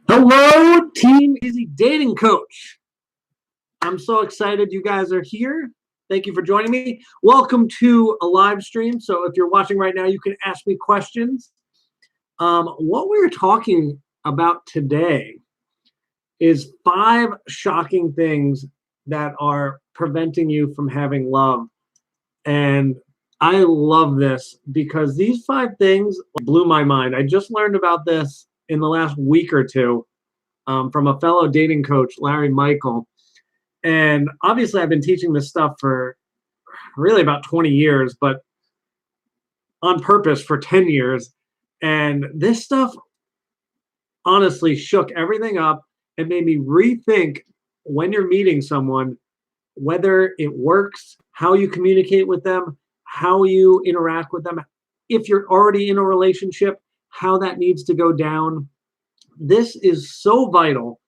Hello, Team Easy Dating Coach. I'm so excited you guys are here. Thank you for joining me. Welcome to a live stream. So if you're watching right now, you can ask me questions. What we're talking about today is 5 shocking things that are preventing you from having love. And I love this because these 5 things blew my mind. I just learned about this in the last week or two from a fellow dating coach, Larry Michael. And obviously, I've been teaching this stuff for really about 20 years, but on purpose for 10 years. And this stuff honestly shook everything up and made me rethink when you're meeting someone, whether it works, how you communicate with them, how you interact with them. If you're already in a relationship, how that needs to go down. This is so vital.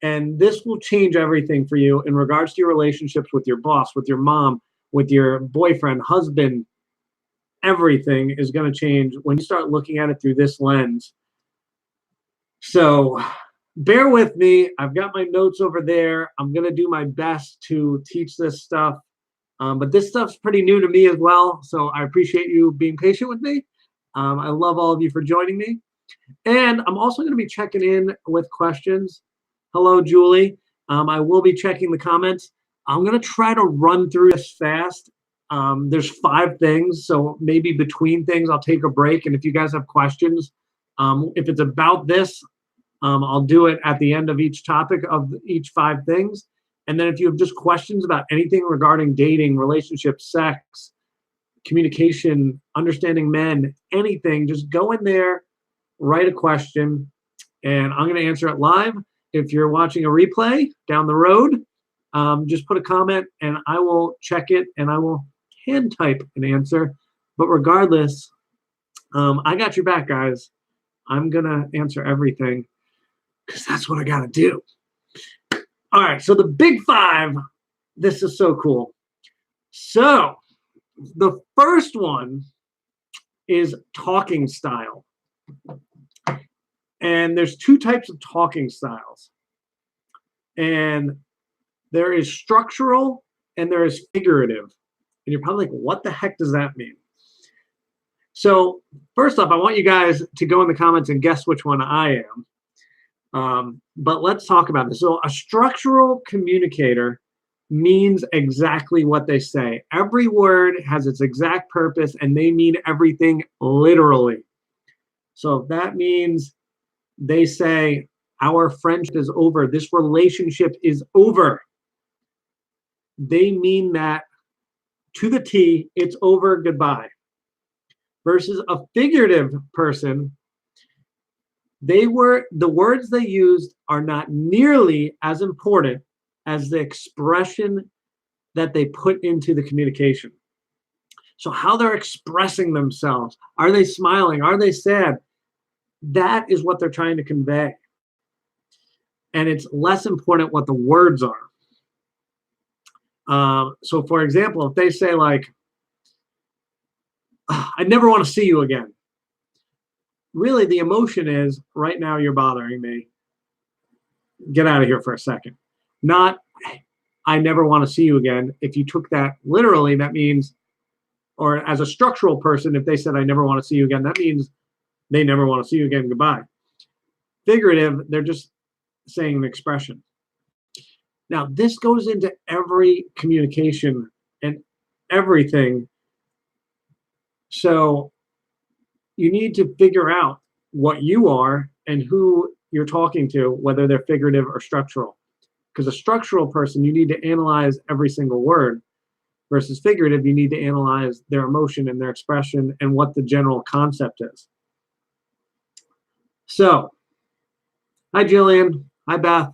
And this will change everything for you in regards to your relationships with your boss, with your mom, with your boyfriend, husband. Everything is going to change when you start looking at it through this lens. So bear with me. I've got my notes over there. I'm going to do my best to teach this stuff. But this stuff's pretty new to me as well. So I appreciate you being patient with me. I love all of you for joining me. And I'm also going to be checking in with questions. Hello, Julie. I will be checking the comments. I'm going to try to run through this fast. There's 5 things, so maybe between things, I'll take a break. And if you guys have questions, if it's about this, I'll do it at the end of each topic of each 5 things. And then if you have just questions about anything regarding dating, relationships, sex, communication, understanding men, anything, just go in there, write a question, and I'm going to answer it live. If you're watching a replay down the road, just put a comment and I will check it and I will hand type an answer. But regardless, I got your back, guys. I'm going to answer everything because that's what I got to do. All right, so the big 5, this is so cool. So the first one is talking style. And there's 2 types of talking styles. And there is structural and there is figurative. And you're probably like, what the heck does that mean? So first off, I want you guys to go in the comments and guess which one I am. But let's talk about this. So a structural communicator means exactly what they say. Every word has its exact purpose and they mean everything literally. So that means they say, our friendship is over. This relationship is over. They mean that to the T, it's over, goodbye. Versus a figurative person, the words they used are not nearly as important as the expression that they put into the communication. So how they're expressing themselves. Are they smiling? Are they sad? That is what they're trying to convey. And it's less important what the words are. So for example, if they say like, I never want to see you again. Really, the emotion is, right now you're bothering me. Get out of here for a second. Not, I never want to see you again. If you took that literally, that means, or as a structural person, if they said, I never want to see you again, that means they never want to see you again, goodbye. Figurative, they're just saying an expression. Now, this goes into every communication and everything. So you need to figure out what you are and who you're talking to, whether they're figurative or structural. Because a structural person, you need to analyze every single word, versus figurative, you need to analyze their emotion and their expression and what the general concept is. So, hi, Jillian. Hi, Beth.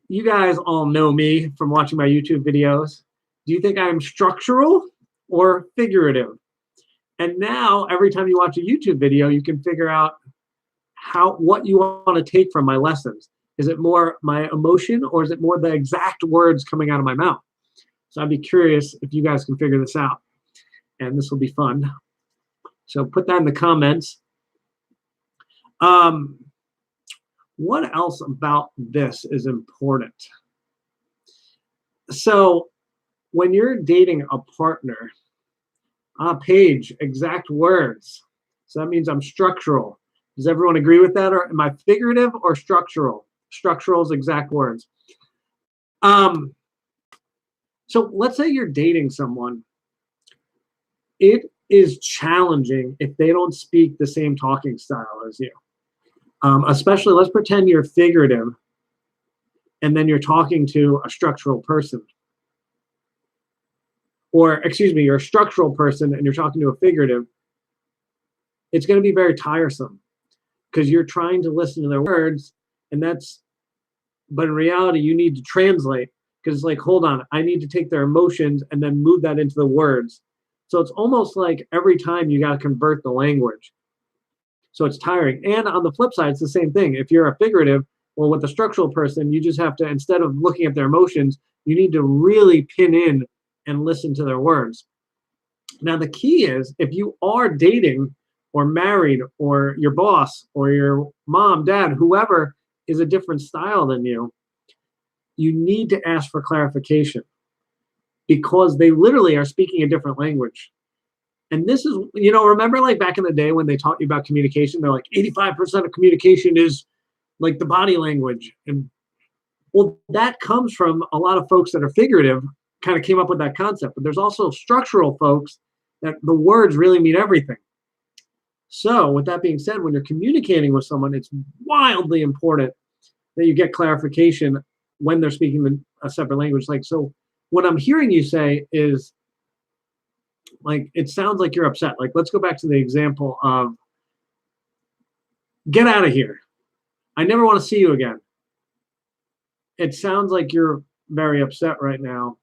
You guys all know me from watching my YouTube videos. Do you think I'm structural or figurative? And now, every time you watch a YouTube video, you can figure out what you want to take from my lessons. Is it more my emotion or is it more the exact words coming out of my mouth? So I'd be curious if you guys can figure this out. And this will be fun. So put that in the comments. What else about this is important? So when you're dating a partner, Paige, exact words. So that means I'm structural. Does everyone agree with that? Or am I figurative or structural? Structural is exact words. Um, so let's say you're dating someone. It is challenging if they don't speak the same talking style as you. Especially, let's pretend you're figurative and then you're talking to a structural person. Or, excuse me, you're a structural person and you're talking to a figurative. It's going to be very tiresome because you're trying to listen to their words, but in reality, you need to translate because it's like, hold on, I need to take their emotions and then move that into the words. So it's almost like every time you got to convert the language. So it's tiring. And on the flip side, it's the same thing. If you're a figurative, well, with a structural person, you just have to, instead of looking at their emotions, you need to really pin in and listen to their words. Now, the key is if you are dating or married or your boss or your mom, dad, whoever is a different style than you, you need to ask for clarification because they literally are speaking a different language. And this is, remember like back in the day when they taught you about communication, they're like 85% of communication is like the body language. And well, that comes from a lot of folks that are figurative kind of came up with that concept. But there's also structural folks that the words really mean everything. So with that being said, when you're communicating with someone, it's wildly important that you get clarification when they're speaking a separate language. Like, so what I'm hearing you say is, like, it sounds like you're upset. Like, let's go back to the example of get out of here. I never want to see you again. It sounds like you're very upset right now.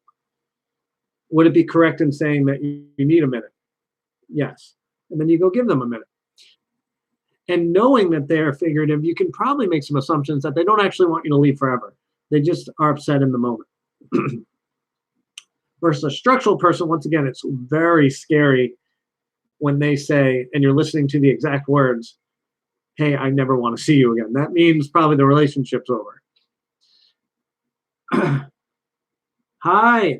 Would it be correct in saying that you need a minute? Yes. And then you go give them a minute. And knowing that they're figurative, you can probably make some assumptions that they don't actually want you to leave forever. They just are upset in the moment. Versus a structural person, once again, it's very scary when they say, and you're listening to the exact words, hey, I never want to see you again. That means probably the relationship's over. Hi,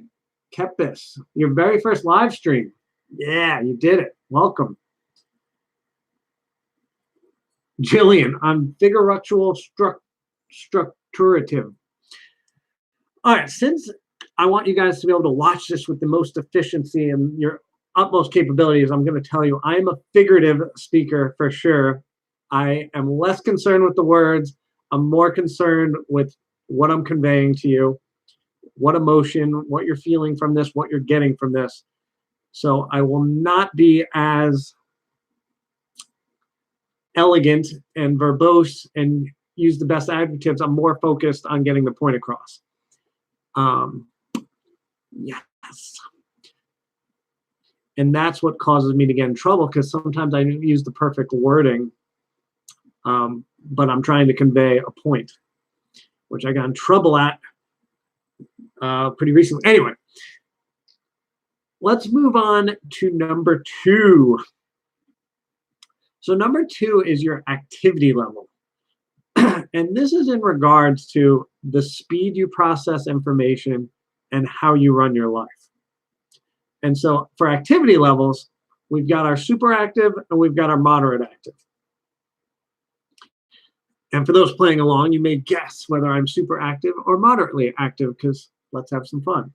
Kepis, your very first live stream. Yeah, you did it. Welcome. Jillian, I'm figurative structurative. All right, since I want you guys to be able to watch this with the most efficiency and your utmost capabilities, I'm going to tell you I'm a figurative speaker for sure. I am less concerned with the words. I'm more concerned with what I'm conveying to you, what emotion, what you're feeling from this, what you're getting from this. So I will not be as elegant and verbose and use the best adjectives. I'm more focused on getting the point across. Yes. And that's what causes me to get in trouble because sometimes I use the perfect wording, but I'm trying to convey a point, which I got in trouble at pretty recently. Anyway, let's move on to number 2. So number 2 is your activity level. And this is in regards to the speed you process information and how you run your life. And so for activity levels, we've got our super active and we've got our moderate active. And for those playing along, you may guess whether I'm super active or moderately active because let's have some fun.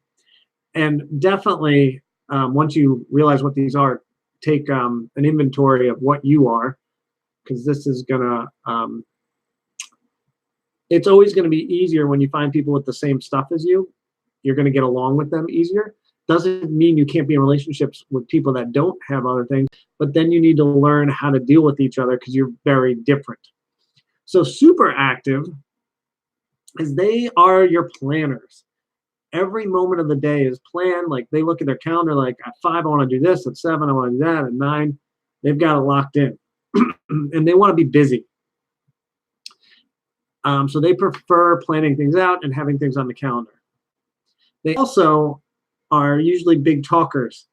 And definitely, once you realize what these are, take an inventory of what you are, because this is going to, it's always going to be easier when you find people with the same stuff as you. You're going to get along with them easier. Doesn't mean you can't be in relationships with people that don't have other things, but then you need to learn how to deal with each other because you're very different. So super active is they are your planners. Every moment of the day is planned. Like they look at their calendar, like at 5, I want to do this. At 7, I want to do that. At 9, they've got it locked in. And they want to be busy. So they prefer planning things out and having things on the calendar. They also are usually big talkers.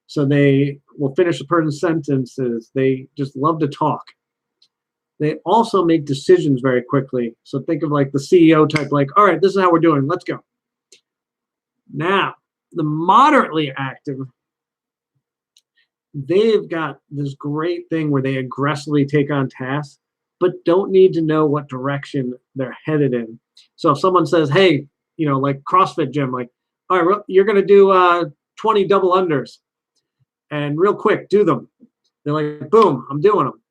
So they will finish a person's sentences. They just love to talk. They also make decisions very quickly. So think of like the CEO type, like, all right, this is how we're doing. Let's go. Now, the moderately active, they've got this great thing where they aggressively take on tasks, but don't need to know what direction they're headed in. So if someone says, hey, like CrossFit gym, like, all right, you're going to do 20 double unders and real quick, do them. They're like, boom, I'm doing them.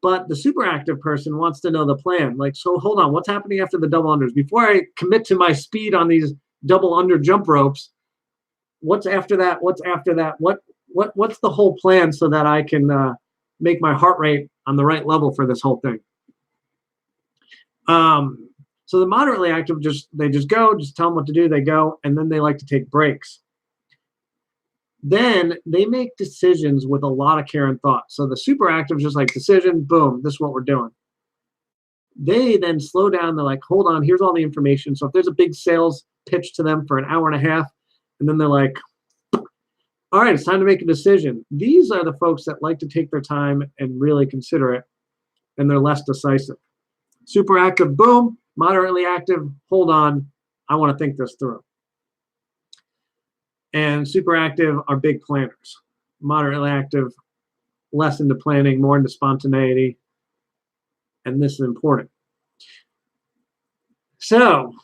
But the super active person wants to know the plan. Like, so hold on, what's happening after the double unders? Before I commit to my speed on these double under jump ropes, what's after that? What's after that? What's the whole plan so that I can make my heart rate on the right level for this whole thing? So the moderately active, they just go, just tell them what to do, they go, and then they like to take breaks. Then they make decisions with a lot of care and thought. So the super active is just like decision, boom, this is what we're doing. They then slow down. They're like, hold on, here's all the information. So if there's a big sales pitch to them for an hour and a half, and then they're like, all right, it's time to make a decision. These are the folks that like to take their time and really consider it, and they're less decisive. Super active, boom. Moderately active, hold on, I want to think this through. And super active are big planners. Moderately active, less into planning, more into spontaneity. And this is important. So,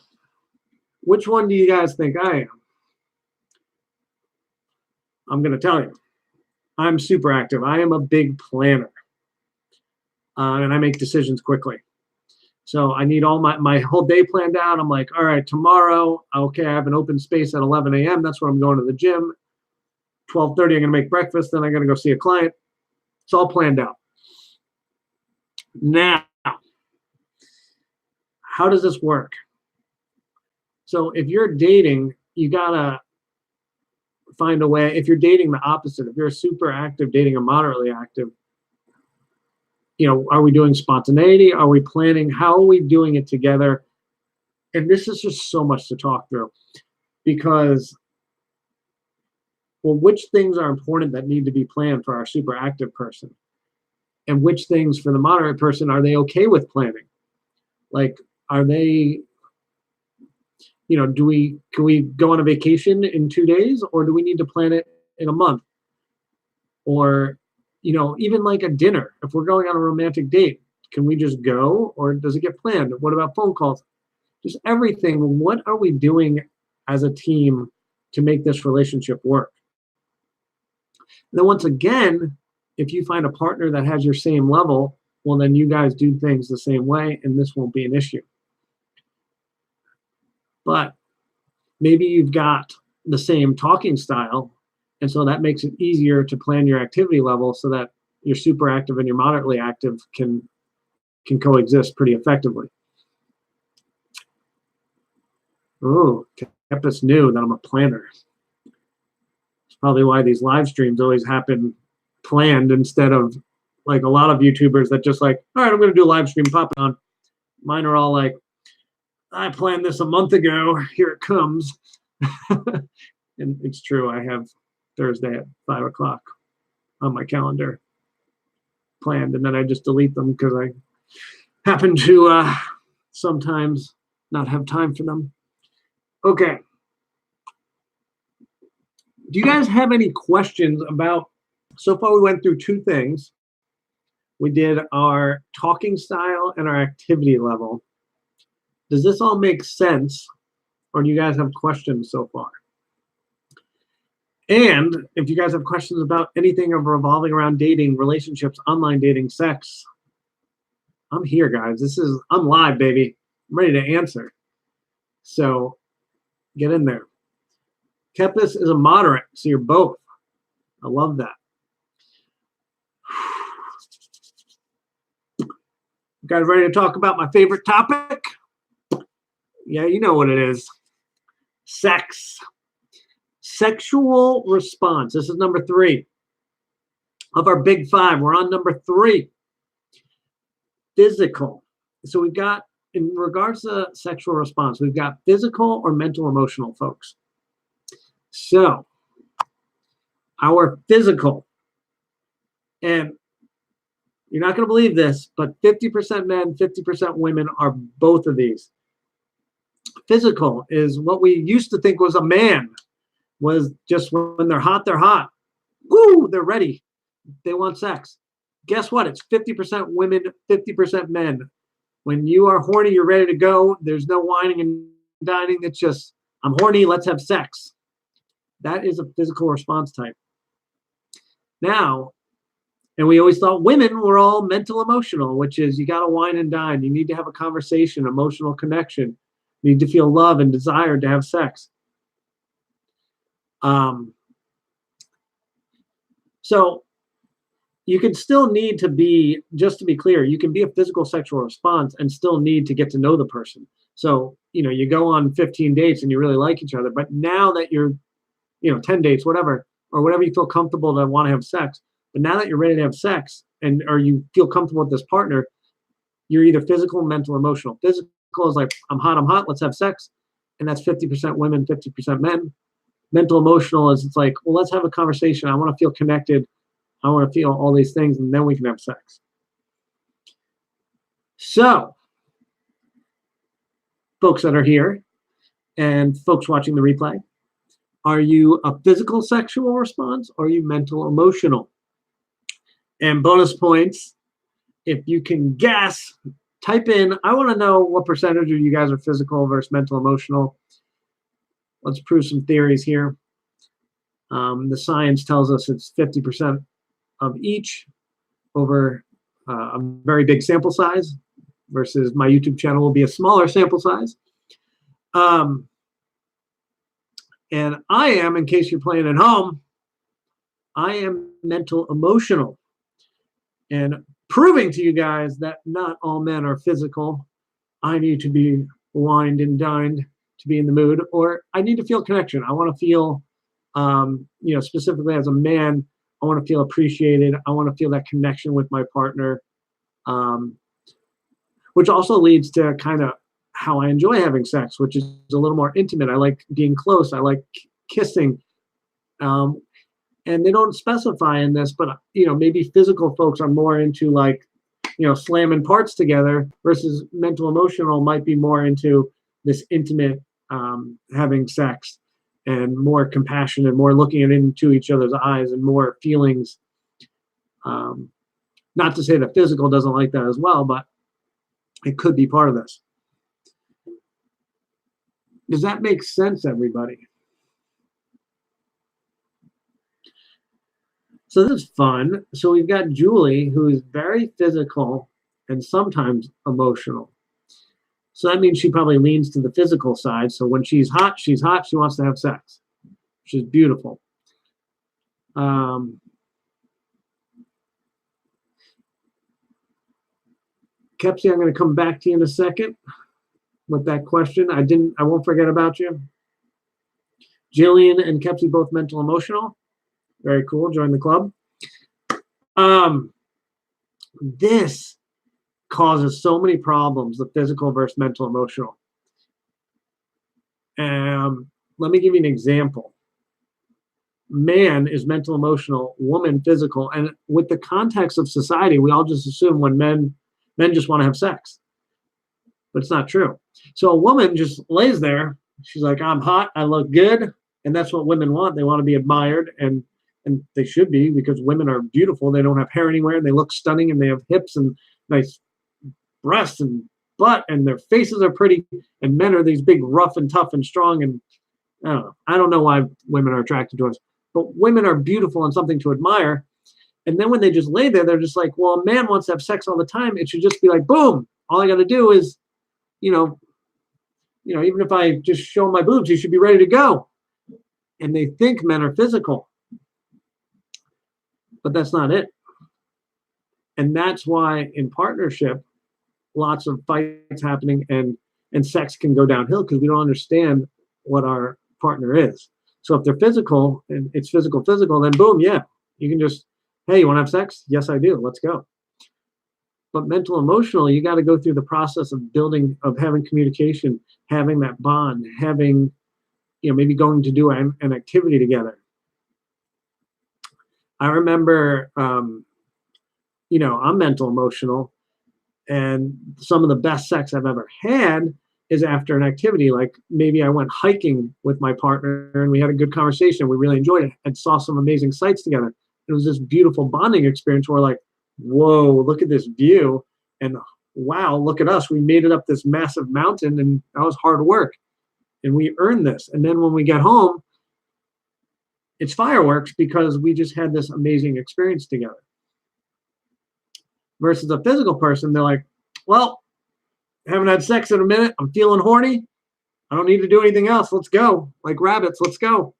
which one do you guys think I am? I'm going to tell you. I'm super active. I am a big planner. And I make decisions quickly. So I need all my whole day planned out. I'm like, all right, tomorrow, okay, I have an open space at 11 a.m. That's when I'm going to the gym. 12:30, I'm going to make breakfast. Then I'm going to go see a client. It's all planned out. Now, how does this work? So if you're dating, you got to find a way. If you're dating the opposite, if you're a super active dating a moderately active, are we doing spontaneity? Are we planning? How are we doing it together? And this is just so much to talk through because, well, which things are important that need to be planned for our super active person? And which things for the moderate person, are they okay with planning? Like, are they, can we go on a vacation in 2 days, or do we need to plan it in a month? Or, even like a dinner, if we're going on a romantic date, can we just go, or does it get planned? What about phone calls? Just everything. What are we doing as a team to make this relationship work? And then once again, if you find a partner that has your same level, well, then you guys do things the same way, and this won't be an issue. But maybe you've got the same talking style, and so that makes it easier to plan your activity level so that your super active and your moderately active can coexist pretty effectively. Oh, Kepis knew that I'm a planner. It's probably why these live streams always happen planned instead of like a lot of YouTubers that just like, all right, I'm going to do a live stream, pop on. Mine are all like, I planned this a month ago. Here it comes. And it's true. I have Thursday at 5 o'clock on my calendar planned, and then I just delete them because I happen to sometimes not have time for them. Okay. Do you guys have any questions about, so far we went through two things. We did our talking style and our activity level. Does this all make sense, or do you guys have questions so far? And if you guys have questions about anything revolving around dating, relationships, online dating, sex, I'm here, guys. I'm live, baby. I'm ready to answer. So get in there. Kepis is a moderate, so you're both. I love that. You guys ready to talk about my favorite topic? Yeah, you know what it is. Sex. Sexual response. This is number 3 of our big 5. We're on number 3. Physical. So we've got, in regards to sexual response, we've got physical or mental, emotional, folks. So our physical, and You're not going to believe this, but 50% men, 50% women are both of these. Physical is what we used to think was a man, was just when they're hot, they're hot. Woo, they're ready. They want sex. Guess what? It's 50% women, 50% men. When you are horny, you're ready to go. There's no whining and dining. It's just, I'm horny, let's have sex. That is a physical response type. Now, and we always thought women were all mental emotional, which is you got to wine and dine. You need to have a conversation, emotional connection. You need to feel love and desire to have sex. So you can still need to be, just to be clear, you can be a physical sexual response and still need to get to know the person. So, you go on 15 dates and you really like each other, but now that you're, 10 dates, whatever, or whatever you feel comfortable to want to have sex, but now that you're ready to have sex or you feel comfortable with this partner, you're either physical, mental, emotional. Physical is like, I'm hot, let's have sex. And that's 50% women, 50% men. Mental, emotional is it's like, well, let's have a conversation. I want to feel connected. I want to feel all these things, and then we can have sex. So, folks that are here and folks watching the replay, are you a physical sexual response or are you mental, emotional? And bonus points, if you can guess, type in, I want to know what percentage of you guys are physical versus mental, emotional. Let's prove some theories here. The science tells us it's 50% of each over a very big sample size versus my YouTube channel will be a smaller sample size. And I am, in case you're playing at home, I am mental emotional. And proving to you guys that not all men are physical. I need to be wined and dined to be in the mood, or I need to feel connection. I want to feel, specifically as a man, I want to feel appreciated. I want to feel that connection with my partner, which also leads to kind of how I enjoy having sex, which is a little more intimate. I like being close. I like kissing. And they don't specify in this, but maybe physical folks are more into like, slamming parts together versus mental emotional might be more into this intimate having sex and more compassion and more looking into each other's eyes and more feelings. Not to say that physical doesn't like that as well, but it could be part of this. Does that make sense, everybody? So this is fun. So we've got Julie, who is very physical and sometimes emotional. So that means she probably leans to the physical side. So when she's hot, she wants to have sex, which is beautiful. Kepsi, I'm going to come back to you in a second with that question. I won't forget about you. Jillian and Kepsi, both mental emotional. Very cool. Join the club. This causes so many problems, the physical versus mental emotional. Let me give you an example. Man is mental emotional, woman physical. And with the context of society, we all just assume when men just want to have sex. But it's not true. So a woman just lays there. She's like, I'm hot. I look good. And that's what women want. They want to be admired. And they should be, because women are beautiful. They don't have hair anywhere. And they look stunning. And they have hips and nice breasts and butt. And their faces are pretty. And men are these big, rough and tough and strong. And I don't know why women are attracted to us. But women are beautiful and something to admire. And then when they just lay there, they're just like, well, a man wants to have sex all the time. It should just be like, boom. All I got to do is, even if I just show my boobs, you should be ready to go. And they think men are physical. But that's not it. And that's why in partnership, lots of fights happening and sex can go downhill because we don't understand what our partner is. So if they're physical and it's physical, then boom, yeah. You can just, hey, you want to have sex? Yes, I do. Let's go. But mental, emotional, you got to go through the process of having communication, having that bond, having, maybe going to do an activity together. I remember I'm mental, emotional, and some of the best sex I've ever had is after an activity. Like maybe I went hiking with my partner and we had a good conversation. We really enjoyed it and saw some amazing sights together. It was this beautiful bonding experience where, like, whoa, look at this view. And wow, look at us. We made it up this massive mountain, and that was hard work. And we earned this. And then when we get home, it's fireworks because we just had this amazing experience together. Versus a physical person, they're like, well, haven't had sex in a minute. I'm feeling horny. I don't need to do anything else. Let's go. Like rabbits, let's go.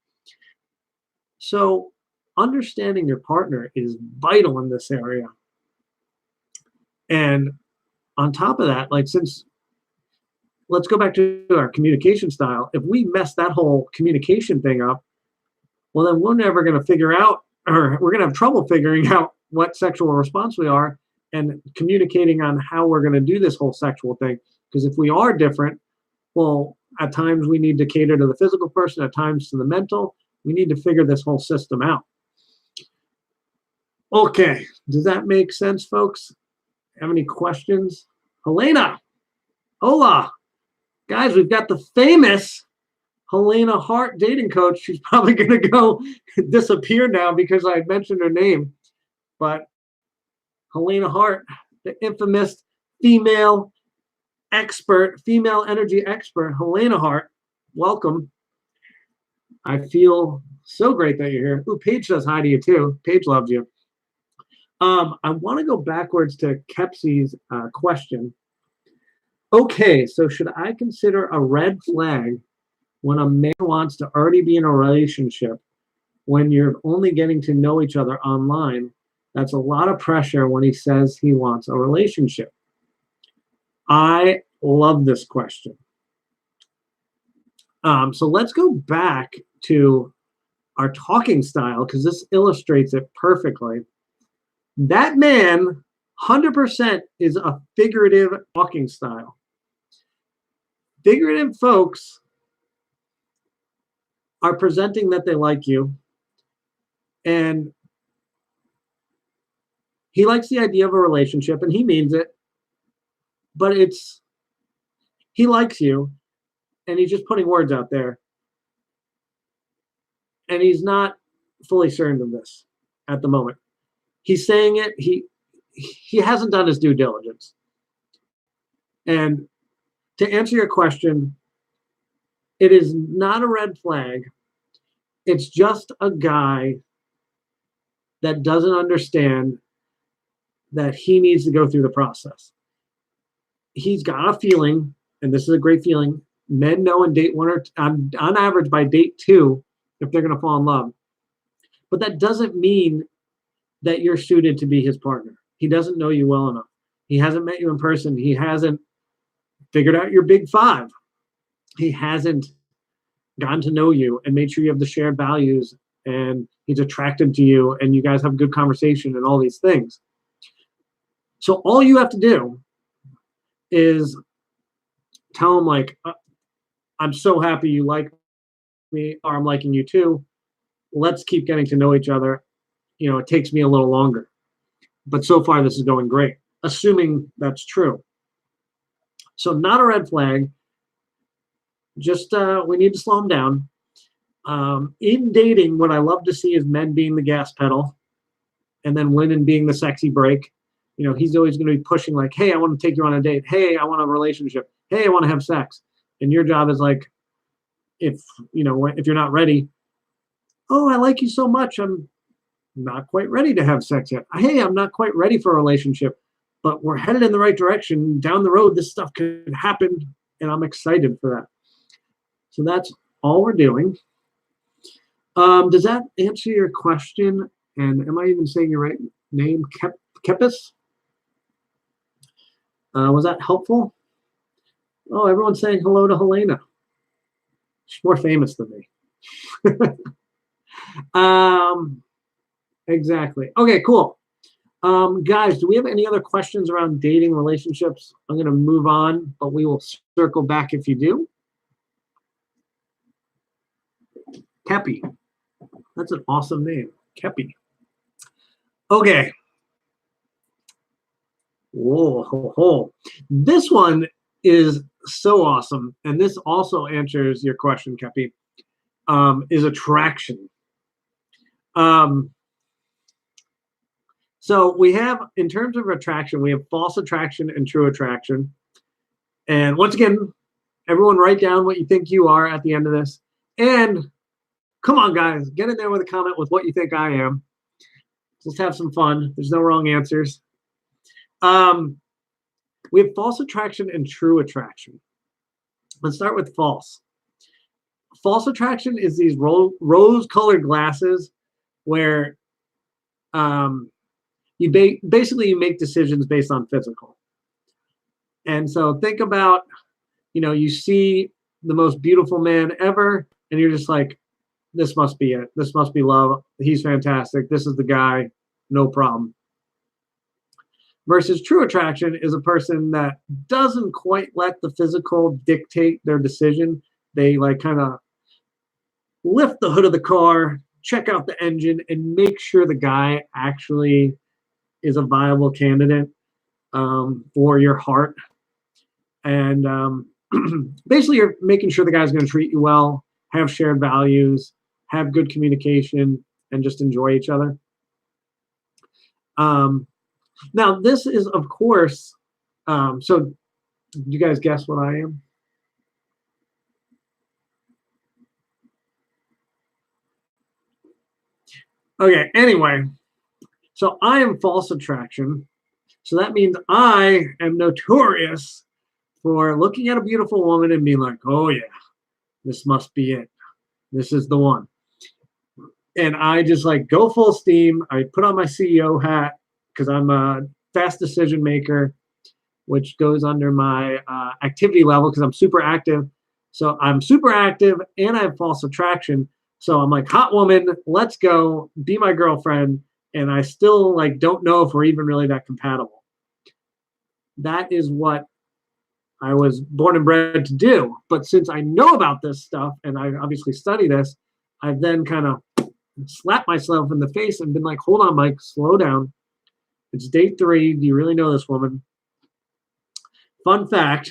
So understanding your partner is vital in this area. And on top of that, like, since let's go back to our communication style. If we mess that whole communication thing up, well, then we're never going to figure out, or we're going to have trouble figuring out what sexual response we are and communicating on how we're going to do this whole sexual thing. Because if we are different, well, at times we need to cater to the physical person, at times to the mental. We need to figure this whole system out. Okay, does that make sense, folks? Have any questions? Helena, hola. Guys, we've got the famous Helena Hart dating coach. She's probably going to go disappear now because I mentioned her name. But Helena Hart, the infamous female expert, female energy expert, Helena Hart, welcome. I feel so great that you're here. Ooh, Paige says hi to you too. Paige loves you. I want to go backwards to Kepsi's question. Okay, so should I consider a red flag when a man wants to already be in a relationship when you're only getting to know each other online? That's a lot of pressure when he says he wants a relationship. I love this question. So let's go back to our talking style because this illustrates it perfectly. That man, 100% is a figurative talking style. Figurative folks are presenting that they like you, and he likes the idea of a relationship, and he means it, but he likes you, and he's just putting words out there, and he's not fully certain of this at the moment. He's saying it. He hasn't done his due diligence. And to answer your question, it is not a red flag. It's just a guy that doesn't understand that he needs to go through the process. He's got a feeling, and this is a great feeling. Men know in date one or on average by date two if they're going to fall in love. But that doesn't mean that you're suited to be his partner. He doesn't know you well enough. He hasn't met you in person. He hasn't figured out your big five. He hasn't gotten to know you and made sure you have the shared values and he's attracted to you and you guys have good conversation and all these things. So all you have to do is tell him, like, I'm so happy you like me, or I'm liking you too. Let's keep getting to know each other. It takes me a little longer, but so far this is going great, assuming that's true. So not a red flag. Just we need to slow them down. In dating, what I love to see is men being the gas pedal and then women being the sexy brake. He's always going to be pushing, like, hey, I want to take you on a date. Hey, I want a relationship. Hey, I want to have sex. And your job is, like, if you're not ready, oh, I like you so much, I'm not quite ready to have sex yet. Hey, I'm not quite ready for a relationship, but we're headed in the right direction. Down the road, this stuff could happen, and I'm excited for that. So that's all we're doing. Does that answer your question? And am I even saying your right name? Kepis? Was that helpful? Oh, everyone's saying hello to Helena. She's more famous than me. Exactly. Okay, cool. Guys, do we have any other questions around dating, relationships? I'm going to move on, but we will circle back if you do. Kepi. That's an awesome name. Kepi. Okay. Whoa, ho, ho. This one is so awesome, and this also answers your question, Kepi. Is attraction. Um, so we have, in terms of attraction, we have false attraction and true attraction. And once again, everyone write down what you think you are at the end of this. And come on, guys, get in there with a comment with what you think I am. Let's have some fun. There's no wrong answers. We have false attraction and true attraction. Let's start with false. False attraction is these rose-colored glasses where you basically you make decisions based on physical. And so think about, you see the most beautiful man ever, and you're just like, this must be it. This must be love. He's fantastic. This is the guy. No problem. Versus true attraction is a person that doesn't quite let the physical dictate their decision. They like kind of lift the hood of the car, check out the engine, and make sure the guy actually is a viable candidate for your heart. And basically, you're making sure the guy's going to treat you well, have shared values, have good communication, and just enjoy each other. Now, this is, of course, so do you guys guess what I am? Okay, anyway, so I am false attraction. So that means I am notorious for looking at a beautiful woman and being like, oh yeah, this must be it. This is the one. And I just like go full steam. I put on my CEO hat because I'm a fast decision maker, which goes under my activity level because I'm super active. So I'm super active and I have false attraction. So I'm like, hot woman, let's go, be my girlfriend. And I still like don't know if we're even really that compatible. That is what I was born and bred to do. But since I know about this stuff and I obviously study this, I've then kind of slapped myself in the face and been like, hold on, Mike, slow down. It's day 3. Do you really know this woman? Fun fact,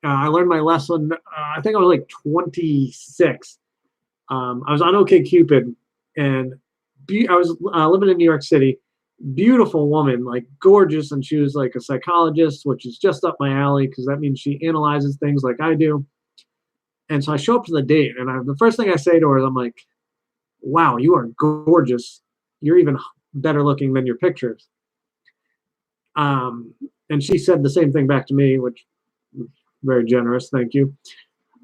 I learned my lesson, I think I was like 26. I was on OkCupid, and I was living in New York City. Beautiful woman, like gorgeous, and she was like a psychologist, which is just up my alley because that means she analyzes things like I do. And so I show up to the date, and the first thing I say to her is, I'm like, wow, you are gorgeous. You're even better looking than your pictures. And she said the same thing back to me, which very generous, thank you.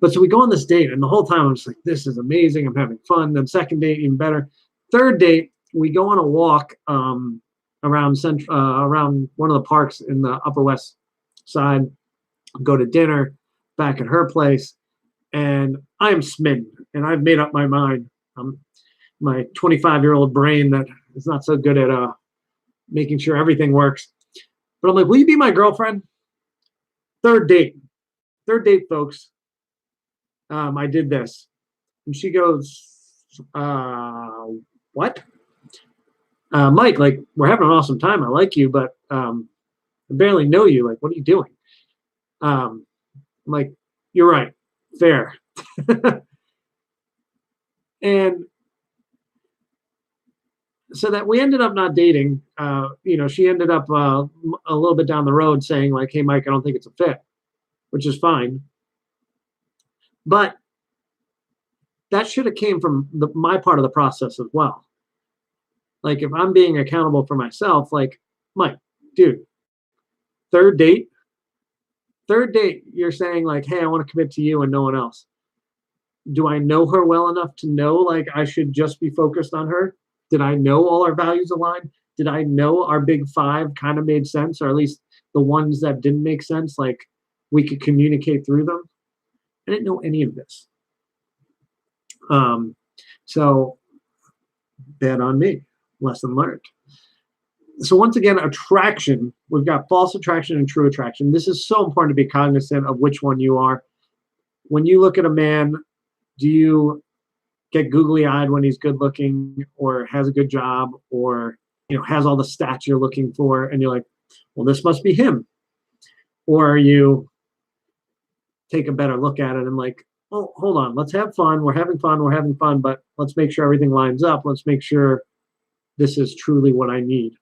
But so we go on this date, and the whole time I'm just like, this is amazing. I'm having fun. Then second date, even better. Third date, we go on a walk around one of the parks in the Upper West Side, go to dinner back at her place, and I am smitten, and I've made up my mind. My 25-year-old brain that is not so good at making sure everything works. But I'm like, will you be my girlfriend? Third date, folks. I did this. And she goes, what? Mike, like, we're having an awesome time. I like you, but I barely know you. Like, what are you doing? I'm like, you're right. Fair. And so that we ended up not dating. She ended up a little bit down the road saying like, hey, Mike, I don't think it's a fit, which is fine. But that should have came from my part of the process as well. Like if I'm being accountable for myself, like, Mike, dude, third date, you're saying like, hey, I want to commit to you and no one else. Do I know her well enough to know like I should just be focused on her? Did I know all our values aligned? Did I know our big 5 kind of made sense, or at least the ones that didn't make sense, like we could communicate through them? I didn't know any of this. So bad on me. Lesson learned. So once again, attraction, we've got false attraction and true attraction. This is so important to be cognizant of which one you are. When you look at a man, do you get googly-eyed when he's good looking or has a good job or has all the stats you're looking for, and you're like, well, this must be him. Or you take a better look at it and like, oh, hold on, let's have fun. We're having fun, but let's make sure everything lines up. Let's make sure this is truly what I need.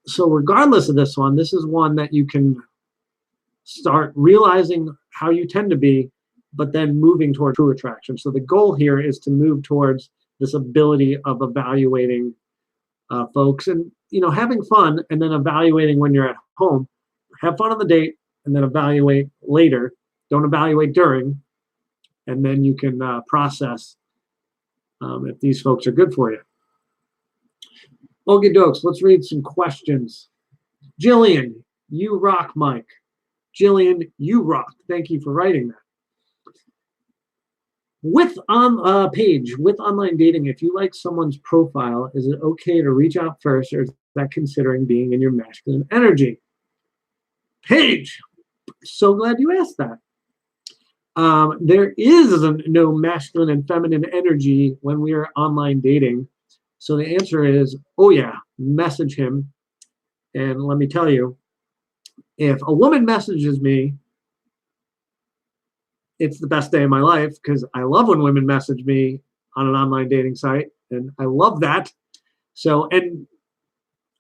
So regardless of this one, this is one that you can start realizing how you tend to be, but then moving toward true attraction. So the goal here is to move towards this ability of evaluating folks and, having fun and then evaluating when you're at home. Have fun on the date and then evaluate later. Don't evaluate during. And then you can process if these folks are good for you. Okie dokes, let's read some questions. Jillian, you rock, Mike. Jillian, you rock. Thank you for writing that. With online dating, if you like someone's profile, is it okay to reach out first, or is that considering being in your masculine energy? Paige, so glad you asked that. There is no masculine and feminine energy when we are online dating. So the answer is, oh yeah, message him. And let me tell you, if a woman messages me, it's the best day of my life because I love when women message me on an online dating site, and I love that. So, and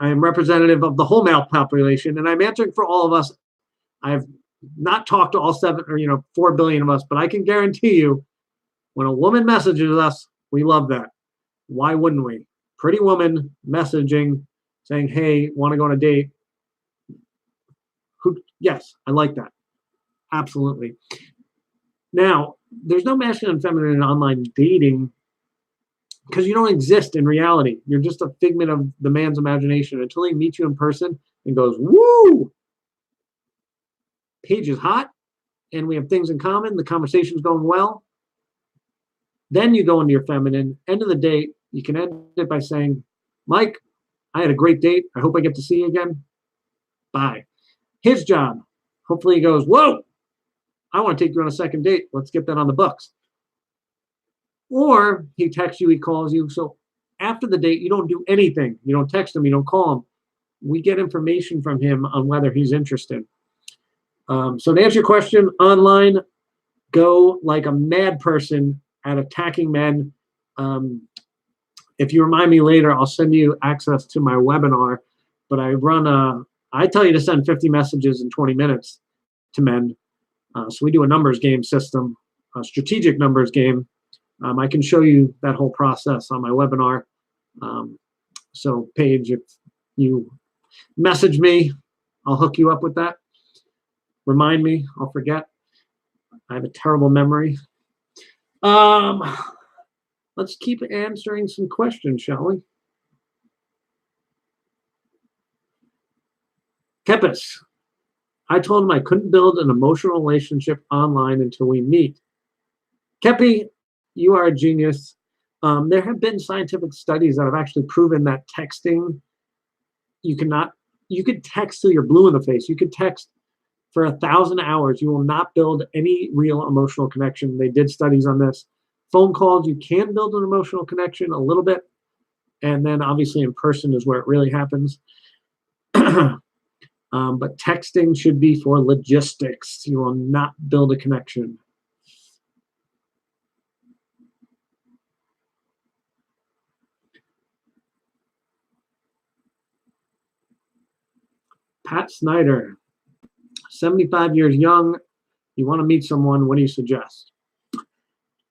I am representative of the whole male population, and I'm answering for all of us. I've not talked to all 4 billion of us, but I can guarantee you, when a woman messages us, we love that. Why wouldn't we? Pretty woman messaging, saying, hey, want to go on a date? Yes, I like that. Absolutely. Now, there's no masculine and feminine in online dating because you don't exist in reality. You're just a figment of the man's imagination until he meets you in person and goes, woo! Paige is hot, and we have things in common. The conversation's going well. Then you go into your feminine. End of the date, you can end it by saying, Mike, I had a great date. I hope I get to see you again. Bye. His job. Hopefully he goes, whoa, I want to take you on a second date. Let's get that on the books. Or he texts you, he calls you. So after the date, you don't do anything. You don't text him, you don't call him. We get information from him on whether he's interested. So to answer your question, online, go like a mad person at attacking men. If you remind me later, I'll send you access to my webinar. But I tell you to send 50 messages in 20 minutes to men. So we do a numbers game system, a strategic numbers game. I can show you that whole process on my webinar. So Paige, if you message me, I'll hook you up with that. Remind me, I'll forget. I have a terrible memory. Let's keep answering some questions, shall we? Kepis, I told him I couldn't build an emotional relationship online until we meet. Kepi, you are a genius. There have been scientific studies that have actually proven that texting, you could text till you're blue in the face. You could text for 1,000 hours. You will not build any real emotional connection. They did studies on this. Phone calls, you can build an emotional connection a little bit. And then obviously in person is where it really happens. But texting should be for logistics. You will not build a connection. Pat Snyder, 75 years young. You want to meet someone, what do you suggest?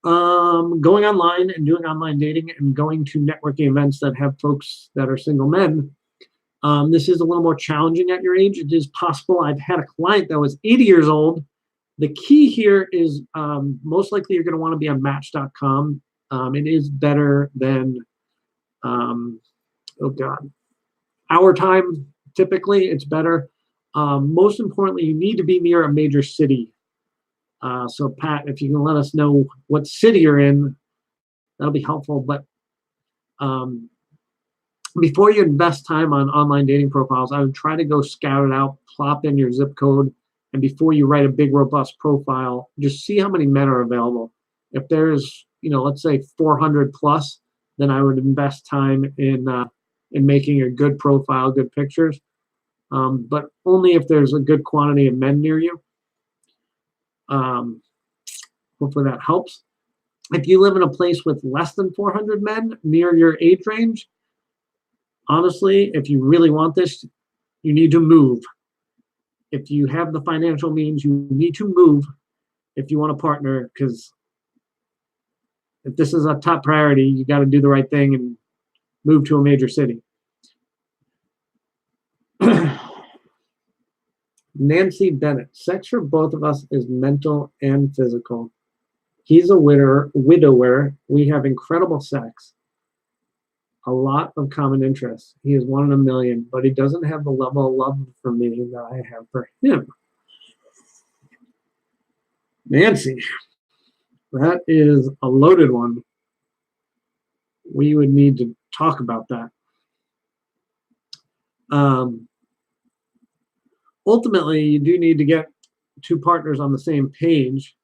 Going online and doing online dating and going to networking events that have folks that are single men. This is a little more challenging at your age. It is possible. I've had a client that was 80 years old. The key here is most likely you're going to want to be on Match.com. It is better than, our time. Typically, it's better. Most importantly, you need to be near a major city. So Pat, if you can let us know what city you're in, that'll be helpful. But before you invest time on online dating profiles, I would try to go scout it out, plop in your zip code, and before you write a big, robust profile, just see how many men are available. If there's, let's say 400 plus, then I would invest time in in making a good profile, good pictures, but only if there's a good quantity of men near you. Hopefully that helps. If you live in a place with less than 400 men near your age range, honestly, if you really want this, you need to move. If you have the financial means, you need to move if you want a partner, because if this is a top priority, you got to do the right thing and move to a major city. Nancy Bennett, sex for both of us is mental and physical. He's a widower. We have incredible sex, a lot of common interests. He is one in a million, but he doesn't have the level of love for me that I have for him. Nancy, that is a loaded one. We would need to talk about that. Ultimately, you do need to get two partners on the same page,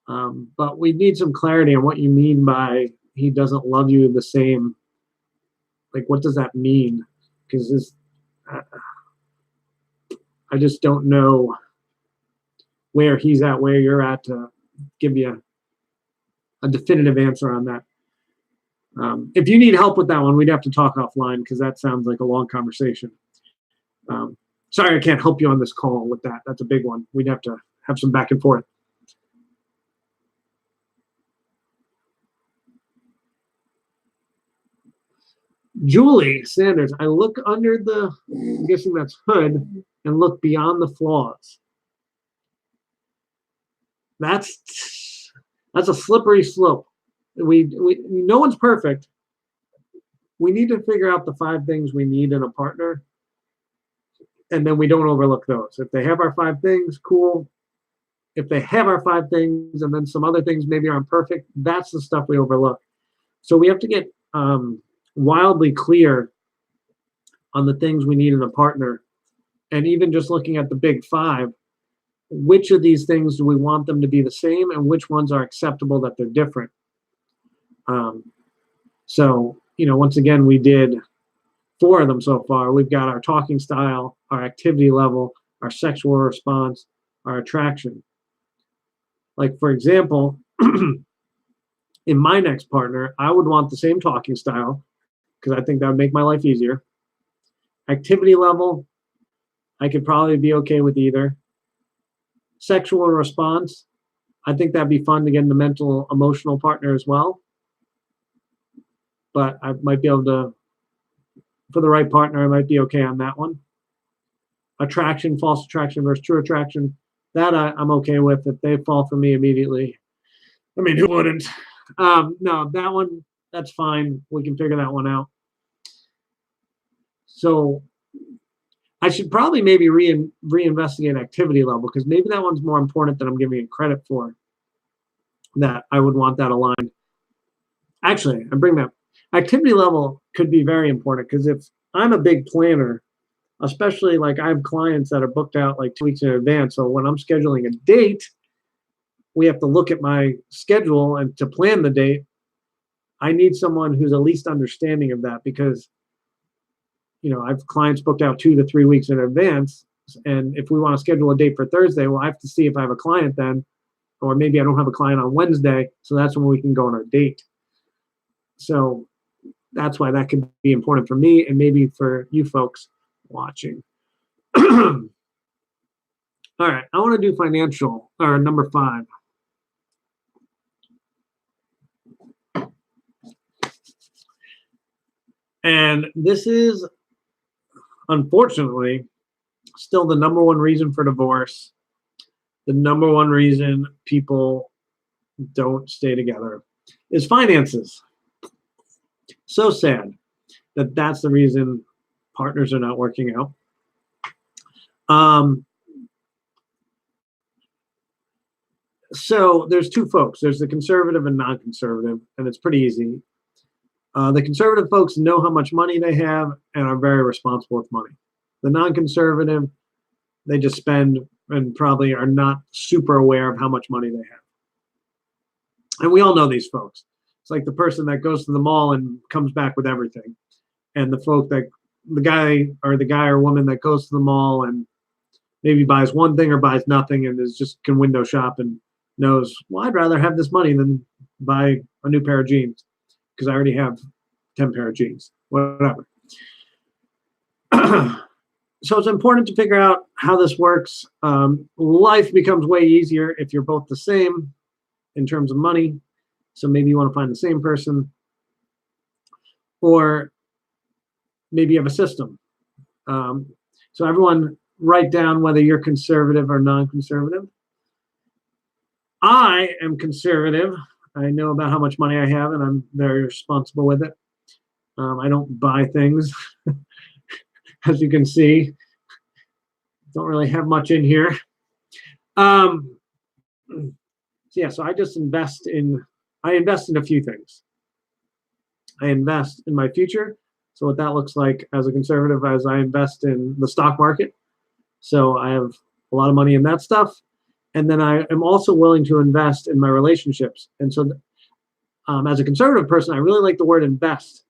but we need some clarity on what you mean by he doesn't love you the same. Like, what does that mean? Because I just don't know where he's at, where you're at, to give you a definitive answer on that. If you need help with that one, we'd have to talk offline, because that sounds like a long conversation. Sorry, I can't help you on this call with that. That's a big one. We'd have to have some back and forth. Julie Sanders, I look under the, I'm guessing that's hood, and look beyond the flaws. That's a slippery slope. No one's perfect. We need to figure out the 5 things we need in a partner, and then we don't overlook those. If they have our 5 things, cool. If they have our 5 things and then some other things maybe aren't perfect, that's the stuff we overlook. So we have to get wildly clear on the things we need in a partner. And even just looking at the big 5, which of these things do we want them to be the same, and which ones are acceptable that they're different? So, once again, we did 4 of them so far. We've got our talking style, our activity level, our sexual response, our attraction. Like, for example, in my next partner, I would want the same talking style, because I think that would make my life easier. Activity level, I could probably be okay with either. Sexual response, I think that'd be fun to get in the mental, emotional partner as well. But I might be able to, for the right partner, I might be okay on that one. Attraction, false attraction versus true attraction, that I'm okay with if they fall for me immediately. I mean, who wouldn't? No, that one, that's fine. We can figure that one out. So I should probably maybe reinvestigate activity level, because maybe that one's more important than I'm giving it credit for. That I would want that aligned. Actually, I bring that. Activity level could be very important, because if I'm a big planner, especially like I have clients that are booked out like 2 weeks in advance. So when I'm scheduling a date, we have to look at my schedule, and to plan the date, I need someone who's at least understanding of that, because I have clients booked out 2 to 3 weeks in advance. And if we want to schedule a date for Thursday, well, I have to see if I have a client then, or maybe I don't have a client on Wednesday. So that's when we can go on our date. So that's why that could be important for me, and maybe for you folks watching. All right, I want to do financial, or number 5. And this is, unfortunately, still the number 1 reason for divorce, the number 1 reason people don't stay together, is finances. So sad that that's the reason partners are not working out. So there's 2 folks. There's the conservative and non-conservative, and it's pretty easy. The conservative folks know how much money they have and are very responsible with money. The non-conservative, they just spend and probably are not super aware of how much money they have. And we all know these folks. It's like the person that goes to the mall and comes back with everything. and the guy or woman that goes to the mall and maybe buys one thing or buys nothing and is just can window shop and knows, well, I'd rather have this money than buy a new pair of jeans because I already have 10 pair of jeans, whatever. So it's important to figure out how this works. Life becomes way easier if you're both the same in terms of money. So maybe you want to find the same person, or maybe you have a system. So everyone write down whether you're conservative or non-conservative. I am conservative. I know about how much money I have, and I'm very responsible with it. I don't buy things, as you can see. Don't really have much in here. So I just invest in a few things. I invest in my future. So what that looks like as a conservative is I invest in the stock market. So I have a lot of money in that stuff. And then I am also willing to invest in my relationships. And so as a conservative person, I really like the word invest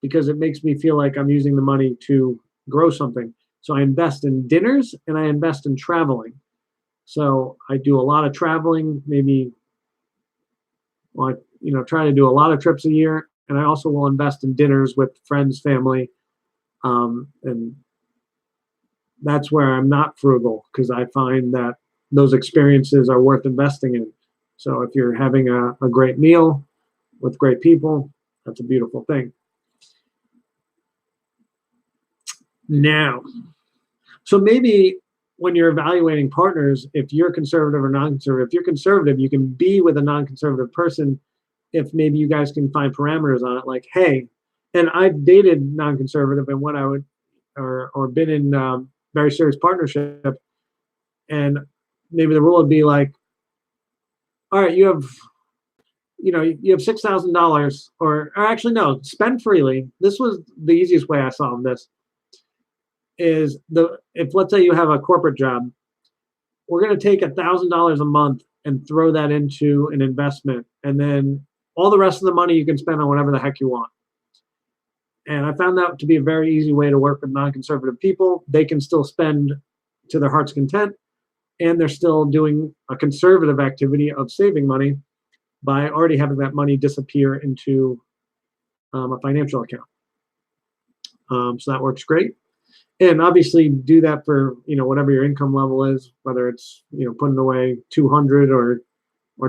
because it makes me feel like I'm using the money to grow something. So I invest in dinners and I invest in traveling. So I do a lot of traveling, maybe, try to do a lot of trips a year. And I also will invest in dinners with friends, family. And that's where I'm not frugal because I find that those experiences are worth investing in. So if you're having a great meal with great people, that's a beautiful thing. Now, so maybe when you're evaluating partners, if you're conservative or non-conservative, if you're conservative, you can be with a non-conservative person if maybe you guys can find parameters on it, like, hey, and I've dated non-conservative and what I would, or been in very serious partnership, and maybe the rule would be like, all right, you have $6,000, or actually no, spend freely. This was the easiest way I solved this. Is if let's say you have a corporate job, we're going to take $1,000 a month and throw that into an investment, and then all the rest of the money you can spend on whatever the heck you want. And I found that to be a very easy way to work with non-conservative people. They can still spend to their heart's content, and they're still doing a conservative activity of saving money by already having that money disappear into a financial account. So that works great. And obviously do that for, whatever your income level is, whether it's, putting away 200 or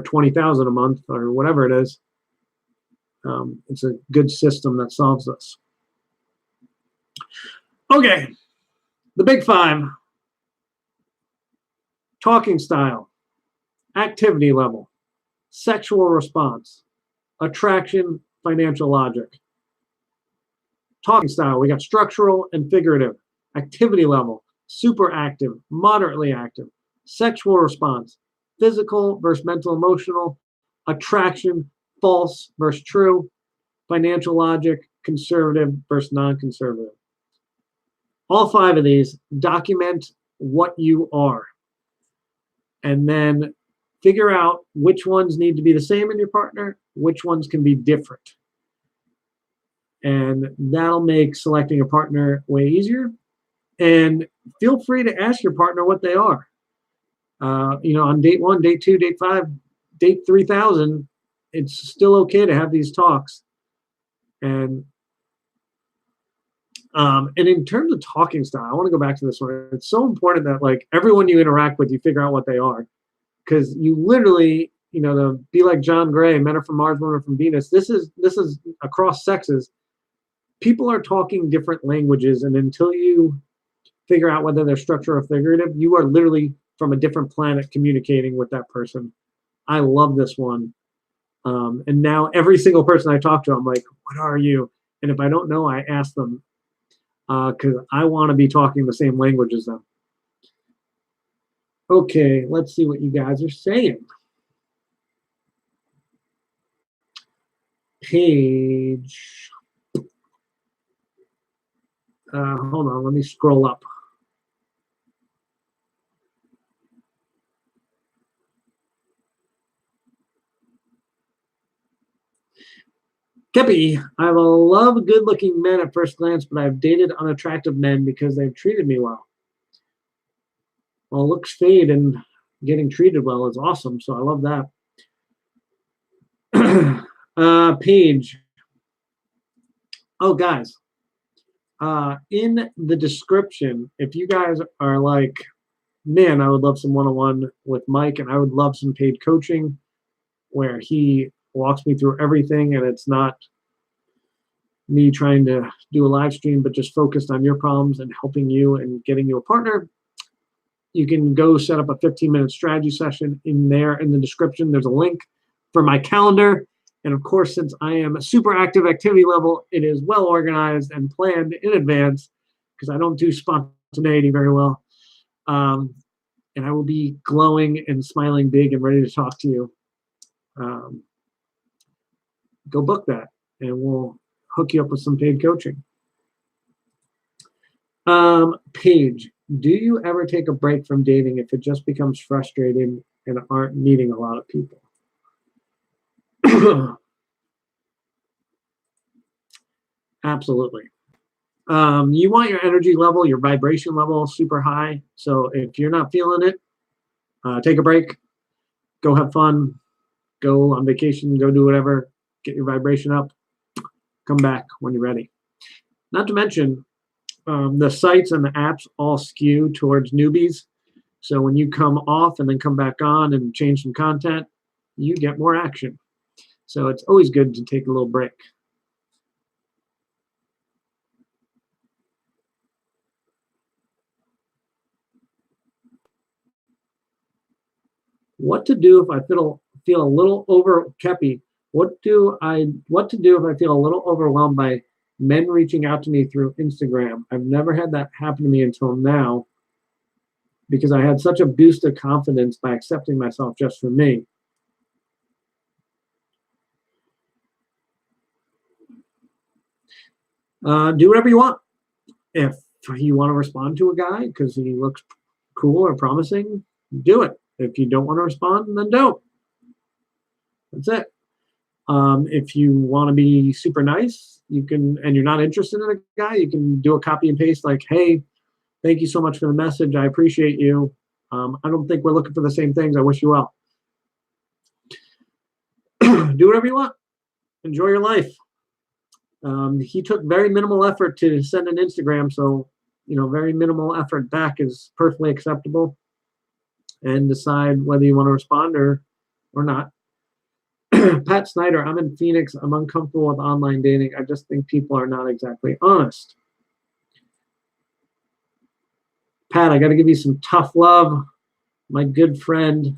20,000 a month or whatever it is. It's a good system that solves this. Okay. The big five: talking style, activity level, sexual response, attraction, financial logic. Talking style, we got structural and figurative. Activity level, super active, moderately active. Sexual response, physical versus mental emotional. Attraction, false versus true. Financial logic, conservative versus non-conservative. All five of these document what you are. And then figure out which ones need to be the same in your partner, which ones can be different. And that'll make selecting a partner way easier. And feel free to ask your partner what they are. On date 1, date 2, date 5, date 3,000, it's still okay to have these talks. And in terms of talking style, I want to go back to this one. It's so important that like everyone you interact with, you figure out what they are, because you literally, to be like John Gray, men are from Mars, women are from Venus. This is across sexes. People are talking different languages, and until you figure out whether they're structural or figurative, you are literally from a different planet communicating with that person. I love this one. And now every single person I talk to, I'm like, what are you? And if I don't know, I ask them because I want to be talking the same language as them. Okay, let's see what you guys are saying. Page. Hold on, let me scroll up. Kippy, I love good-looking men at first glance, but I've dated unattractive men because they've treated me well. Well, looks fade and getting treated well is awesome, so I love that. Paige. Oh, guys. In the description, if you guys are like, man, I would love some one-on-one with Mike, and I would love some paid coaching where he walks me through everything, and it's not me trying to do a live stream, but just focused on your problems and helping you and getting you a partner. You can go set up a 15-minute strategy session in there in the description. There's a link for my calendar. And of course, since I am a super active activity level, it is well organized and planned in advance because I don't do spontaneity very well. And I will be glowing and smiling big and ready to talk to you. Go book that and we'll hook you up with some paid coaching. Paige, do you ever take a break from dating if it just becomes frustrating and aren't meeting a lot of people? Absolutely. You want your energy level, your vibration level super high. So if you're not feeling it, take a break, go have fun, go on vacation, go do whatever, get your vibration up, come back when you're ready. Not to mention, the sites and the apps all skew towards newbies. So when you come off and then come back on and change some content, you get more action. So it's always good to take a little break. What to do if I feel a little Kepi? What to do if I feel a little overwhelmed by men reaching out to me through Instagram? I've never had that happen to me until now because I had such a boost of confidence by accepting myself just for me. Do whatever you want. If you want to respond to a guy because he looks cool or promising, do it. If you don't want to respond, then don't. That's it. If you want to be super nice, you can, and you're not interested in a guy, you can do a copy and paste like, hey, thank you so much for the message. I appreciate you. I don't think we're looking for the same things. I wish you well. Do whatever you want. Enjoy your life. He took very minimal effort to send an Instagram, so very minimal effort back is perfectly acceptable. And decide whether you want to respond or not. Pat Snyder, I'm in Phoenix. I'm uncomfortable with online dating. I just think people are not exactly honest. Pat, I got to give you some tough love, my good friend.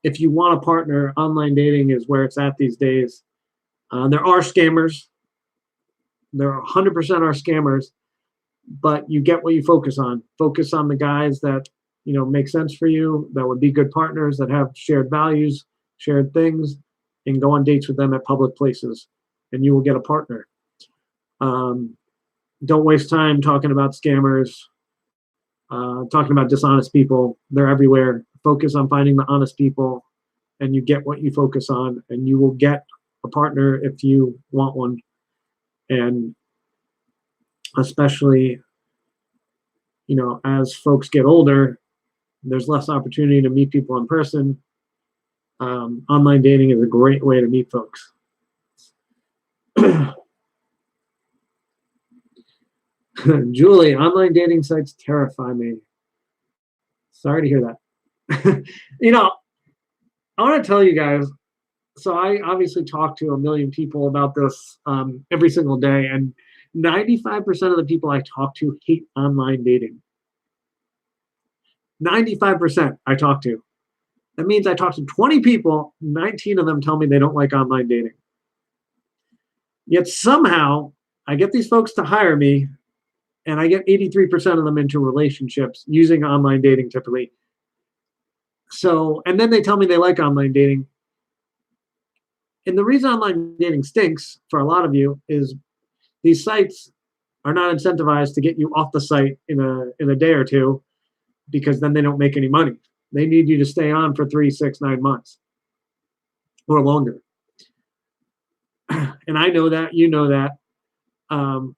If you want a partner, online dating is where it's at these days. There are scammers. There are 100% are scammers, but you get what you focus on. Focus on the guys that make sense for you, that would be good partners, that have shared values, shared things, and go on dates with them at public places, and you will get a partner. Don't waste time talking about scammers, talking about dishonest people. They're everywhere. Focus on finding the honest people, and you get what you focus on, and you will get a partner if you want one. And especially, as folks get older, there's less opportunity to meet people in person. Online dating is a great way to meet folks. Julie, online dating sites terrify me. Sorry to hear that. I want to tell you guys, so I obviously talk to a million people about this every single day, and 95% of the people I talk to hate online dating. 95% I talk to. That means I talk to 20 people, 19 of them tell me they don't like online dating. Yet somehow I get these folks to hire me, and I get 83% of them into relationships using online dating typically. So, and then they tell me they like online dating. And the reason online dating stinks for a lot of you is these sites are not incentivized to get you off the site in a day or two, because then they don't make any money. They need you to stay on for 3, 6, 9 months or longer. And I know that, you know that. Um,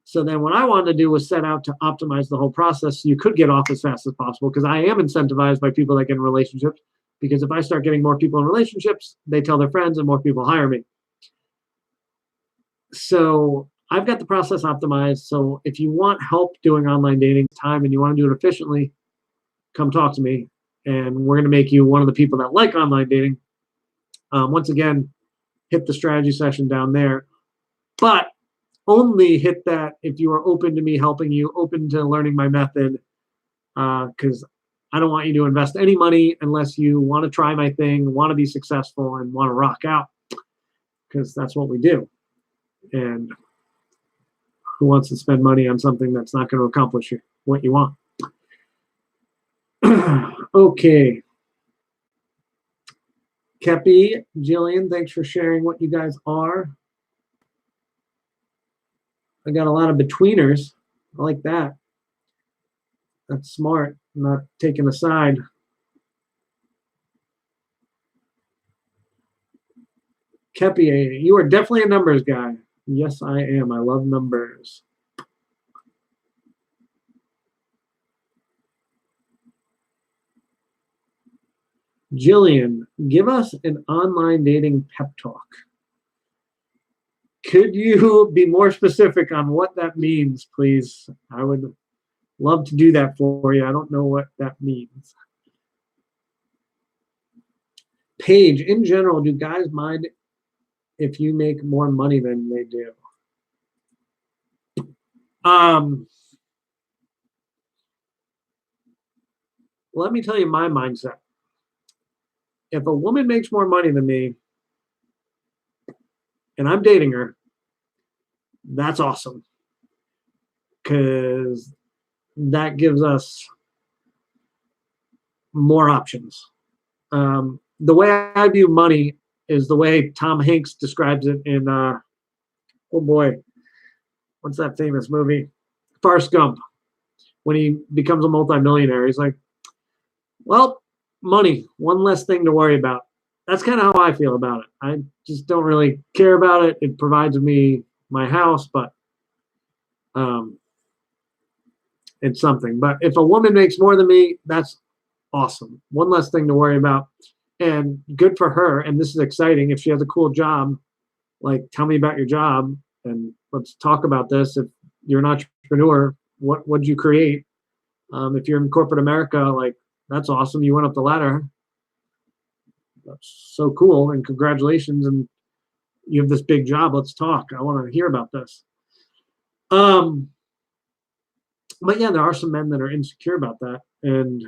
so then what I wanted to do was set out to optimize the whole process so you could get off as fast as possible, because I am incentivized by people that get in relationships, because if I start getting more people in relationships, they tell their friends and more people hire me. So I've got the process optimized. So if you want help doing online dating time and you want to do it efficiently, come talk to me, and we're going to make you one of the people that like online dating. Once again, hit the strategy session down there, but only hit that if you are open to me helping you, open to learning my method, because I don't want you to invest any money unless you want to try my thing, want to be successful, and want to rock out, because that's what we do. And who wants to spend money on something that's not going to accomplish what you want? Okay. Kepi, Jillian, thanks for sharing what you guys are. I got a lot of betweeners. I like that. That's smart. I'm not taking a side. Kepi, you are definitely a numbers guy. Yes, I am. I love numbers. Jillian, give us an online dating pep talk. Could you be more specific on what that means, please? I would love to do that for you. I don't know what that means. Paige, in general, do guys mind if you make more money than they do? Let me tell you my mindset. If a woman makes more money than me and I'm dating her, that's awesome, because that gives us more options. The way I view money is the way Tom Hanks describes it in, oh boy, what's that famous movie? Forrest Gump. When he becomes a multimillionaire, he's like, well, money, one less thing to worry about. That's kind of how I feel about it. I just don't really care about it. It provides me my house, but it's something. But if a woman makes more than me, that's awesome. One less thing to worry about, and good for her. And this is exciting. If she has a cool job, like, tell me about your job and let's talk about this. If you're an entrepreneur, what would you create? If you're in corporate America, like, that's awesome. You went up the ladder. That's so cool. And congratulations. And you have this big job. Let's talk. I want to hear about this. But yeah, there are some men that are insecure about that. And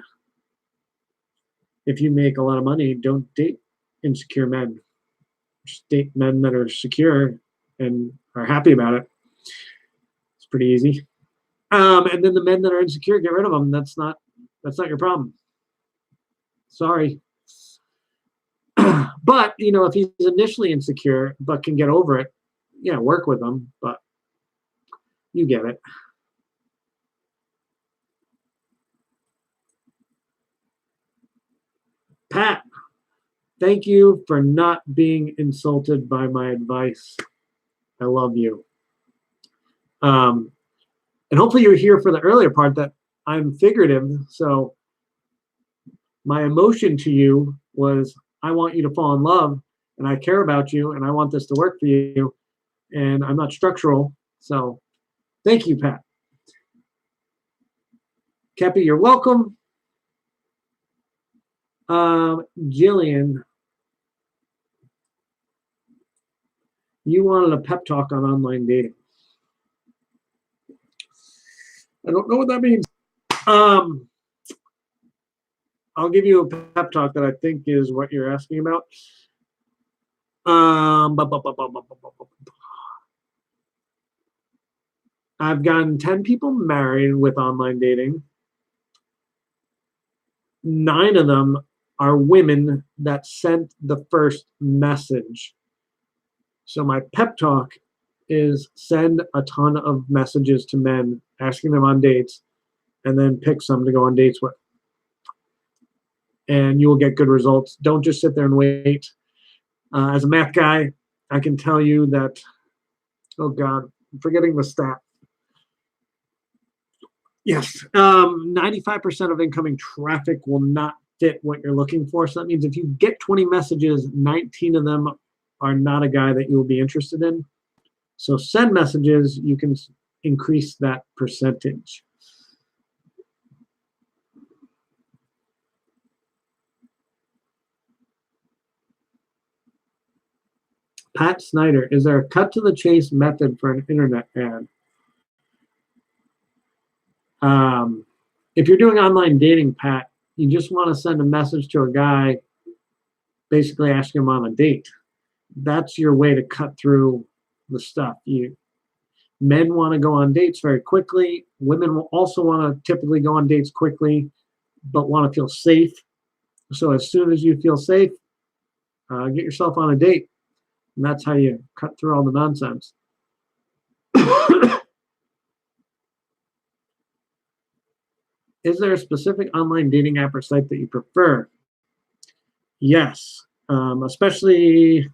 if you make a lot of money, don't date insecure men. Just date men that are secure and are happy about it. It's pretty easy. And then the men that are insecure, get rid of them. That's not your problem. Sorry. But, if he's initially insecure but can get over it, yeah, work with him. But you get it. Pat, thank you for not being insulted by my advice. I love you. And hopefully you're here for the earlier part that I'm figurative. So my emotion to you was, I want you to fall in love, and I care about you, and I want this to work for you, and I'm not structural. So thank you, Pat. Kepi, you're welcome. Jillian, you wanted a pep talk on online dating. I don't know what that means. I'll give you a pep talk that I think is what you're asking about. I've gotten 10 people married with online dating. 9 of them are women that sent the first message. So my pep talk is send a ton of messages to men, asking them on dates, and then pick some to go on dates with. And you will get good results. Don't just sit there and wait. As a math guy, I can tell you that, oh God, I'm forgetting the stat. Yes, 95% of incoming traffic will not fit what you're looking for. So that means if you get 20 messages, 19 of them are not a guy that you will be interested in. So send messages, you can increase that percentage. Pat Snyder, is there a cut to the chase method for an internet ad? If you're doing online dating, Pat, you just want to send a message to a guy, basically asking him on a date. That's your way to cut through the stuff. Men want to go on dates very quickly. Women will also want to typically go on dates quickly, but want to feel safe. So as soon as you feel safe, get yourself on a date. And that's how you cut through all the nonsense. Is there a specific online dating app or site that you prefer? Yes, especially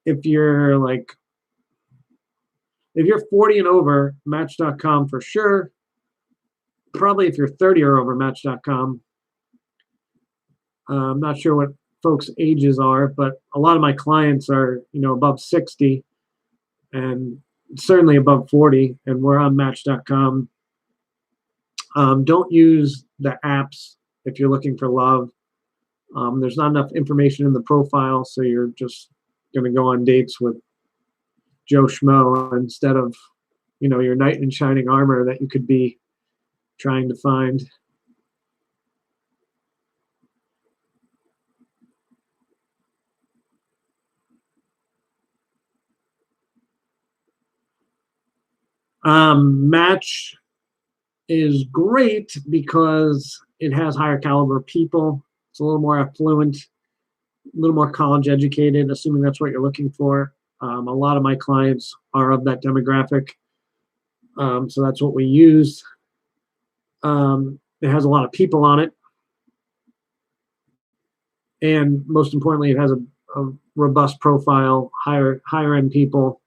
if you're 40 and over, Match.com for sure. Probably if you're 30 or over, Match.com. I'm not sure what folks' ages are, but a lot of my clients are, above 60 and certainly above 40, and we're on Match.com. Don't use the apps if you're looking for love. There's not enough information in the profile, so you're just going to go on dates with Joe Schmo instead of, your knight in shining armor that you could be trying to find. Match is great because it has higher caliber people. It's a little more affluent, a little more college educated, assuming that's what you're looking for. A lot of my clients are of that demographic. So that's what we use. It has a lot of people on it. And most importantly, it has a robust profile, higher end people.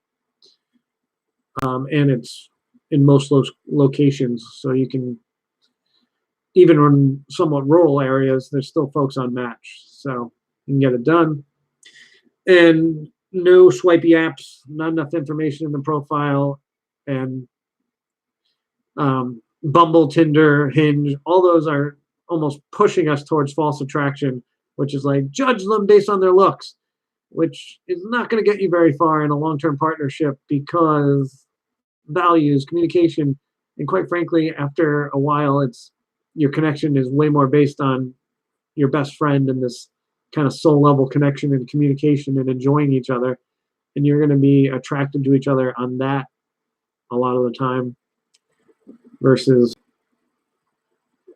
And it's in most locations. So you can, even in somewhat rural areas, there's still folks on Match. So you can get it done. And no swipey apps, not enough information in the profile. And Bumble, Tinder, Hinge, all those are almost pushing us towards false attraction, which is like judge them based on their looks, which is not going to get you very far in a long-term partnership because values, communication, and quite frankly, after a while, your connection is way more based on your best friend and this kind of soul level connection and communication and enjoying each other. And you're going to be attracted to each other on that a lot of the time versus,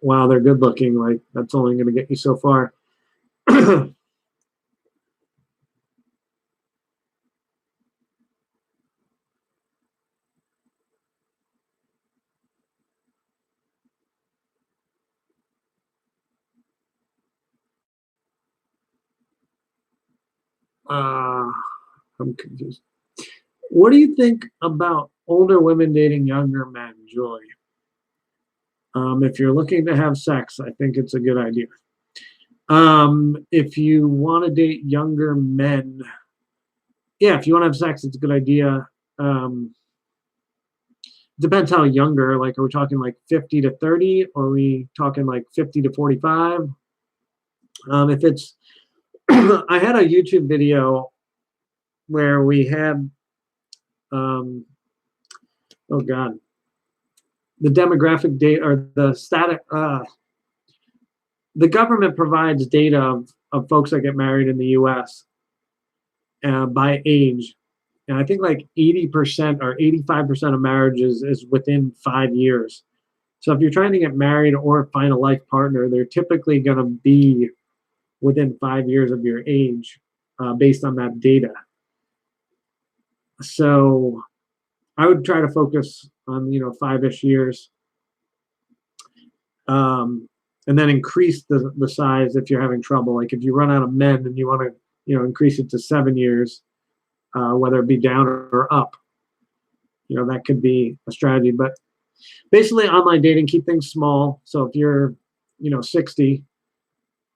wow, they're good looking. Like, that's only going to get you so far. I'm confused. What do you think about older women dating younger men, Julie? If you're looking to have sex, I think it's a good idea. If you want to date younger men, yeah, if you want to have sex, it's a good idea. Depends how younger. Like, are we talking like 50 to 30? Or are we talking like 50 to 45? If it's, I had a YouTube video where we had, oh God, the demographic data or the static, the government provides data of folks that get married in the US by age. And I think like 80% or 85% of marriages is within 5 years. So if you're trying to get married or find a life partner, they're typically going to be within 5 years of your age based on that data. So I would try to focus on, 5-ish years. And then increase the size if you're having trouble. Like if you run out of men and you want to, increase it to 7 years, whether it be down or up. That could be a strategy. But basically, online dating, keep things small. So if you're, 60,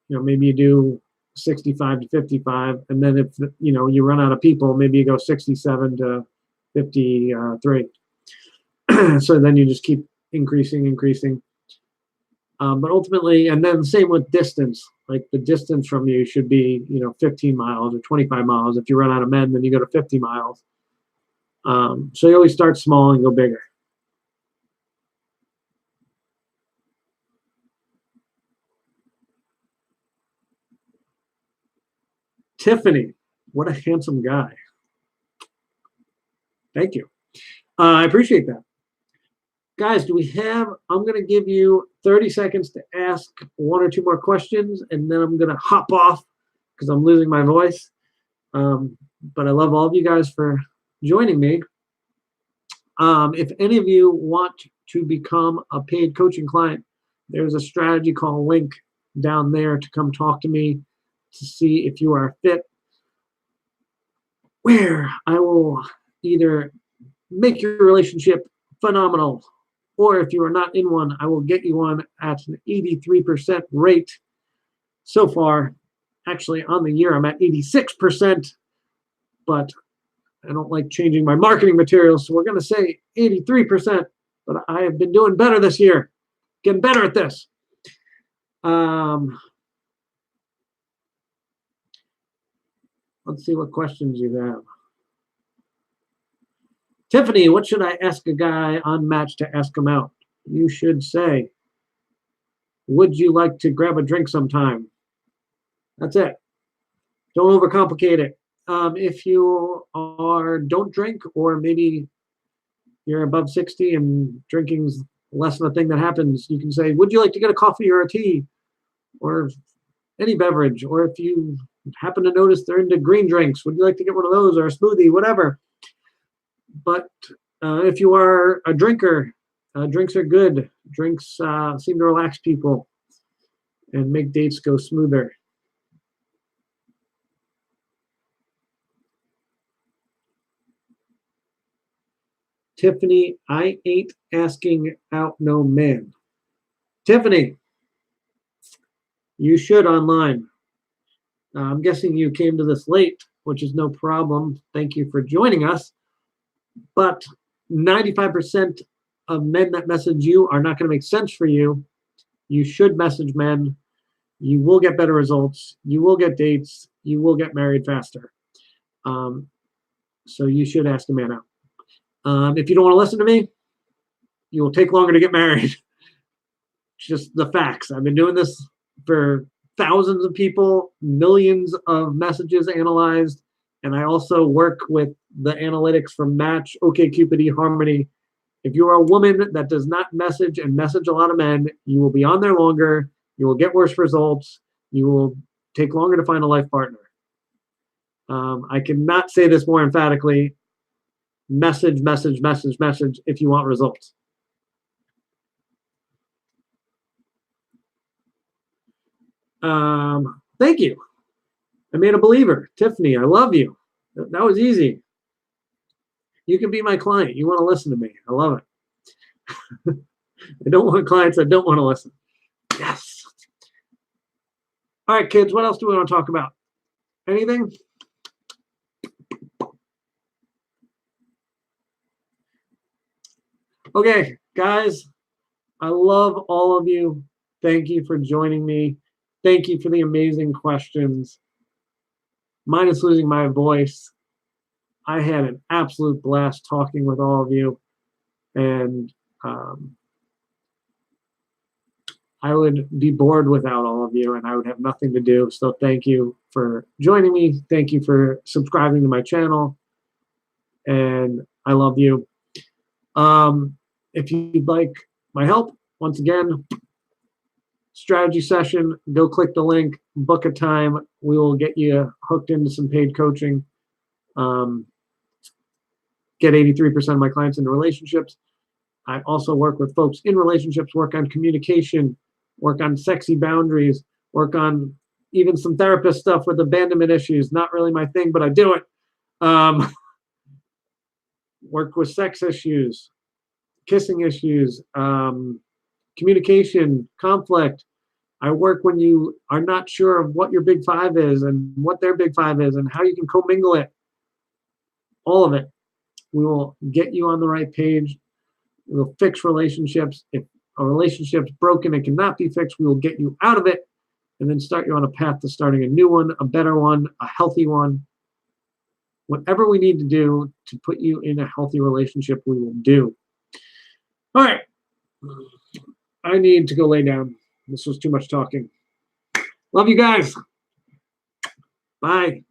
maybe you do 65 to 55, and then if you run out of people, maybe you go 67 to 53. So then you just keep increasing. But ultimately, and then same with distance. Like the distance from you should be 15 miles or 25 miles. If you run out of men, then you go to 50 miles. So you always start small and go bigger. Tiffany, what a handsome guy. Thank you. I appreciate that. Guys, I'm going to give you 30 seconds to ask one or two more questions, and then I'm going to hop off because I'm losing my voice. But I love all of you guys for joining me. If any of you want to become a paid coaching client, there's a strategy called Link down there to come talk to me to see if you are fit, where I will either make your relationship phenomenal, or if you are not in one, I will get you one at an 83% rate. So far, actually on the year, I'm at 86%, but I don't like changing my marketing materials, so we're going to say 83%, but I have been doing better this year, getting better at this. Let's see what questions you have. Tiffany, what should I ask a guy on Match to ask him out? You should say, would you like to grab a drink sometime? That's it. Don't overcomplicate it. If you don't drink, or maybe you're above 60 and drinking's less than a thing that happens, you can say, would you like to get a coffee or a tea or any beverage? Or if you happen to notice they're into green drinks, would you like to get one of those or a smoothie, whatever. But if you are a drinker, drinks are good. Drinks seem to relax people and make dates go smoother. Tiffany, I ain't asking out no man. Tiffany, you should online. I'm guessing you came to this late, which is no problem. Thank you for joining us. But 95% of men that message you are not going to make sense for you. You should message men. You will get better results. You will get dates. You will get married faster. So you should ask a man out. If you don't want to listen to me, you will take longer to get married. Just the facts. I've been doing this for thousands of people, millions of messages analyzed, and I also work with the analytics from Match, OkCupid, eHarmony. If you are a woman that does not message a lot of men, you will be on there longer. You will get worse results. You will take longer to find a life partner. I cannot say this more emphatically. Message if you want results. Thank you. I made a believer. Tiffany, I love you. That was easy. You can be my client. You want to listen to me. I love it. I don't want clients that don't want to listen. Yes. All right, kids, what else do we want to talk about? Anything? Okay, guys, I love all of you. Thank you for joining me. Thank you for the amazing questions. Minus losing my voice, I had an absolute blast talking with all of you. And I would be bored without all of you, and I would have nothing to do. So thank you for joining me. Thank you for subscribing to my channel. And I love you. If you'd like my help, once again, strategy session, go click the link, book a time. We will get you hooked into some paid coaching. Get 83% of my clients into relationships. I also work with folks in relationships, work on communication, work on sexy boundaries, work on even some therapist stuff with abandonment issues. Not really my thing, but I do it. Work with sex issues, kissing issues, communication, conflict. I work when you are not sure of what your big five is and what their big five is and how you can commingle it. All of it. We will get you on the right page. We'll fix relationships. If a relationship's broken and cannot be fixed, we will get you out of it and then start you on a path to starting a new one, a better one, a healthy one. Whatever we need to do to put you in a healthy relationship, we will do. All right. I need to go lay down. This was too much talking. Love you guys. Bye.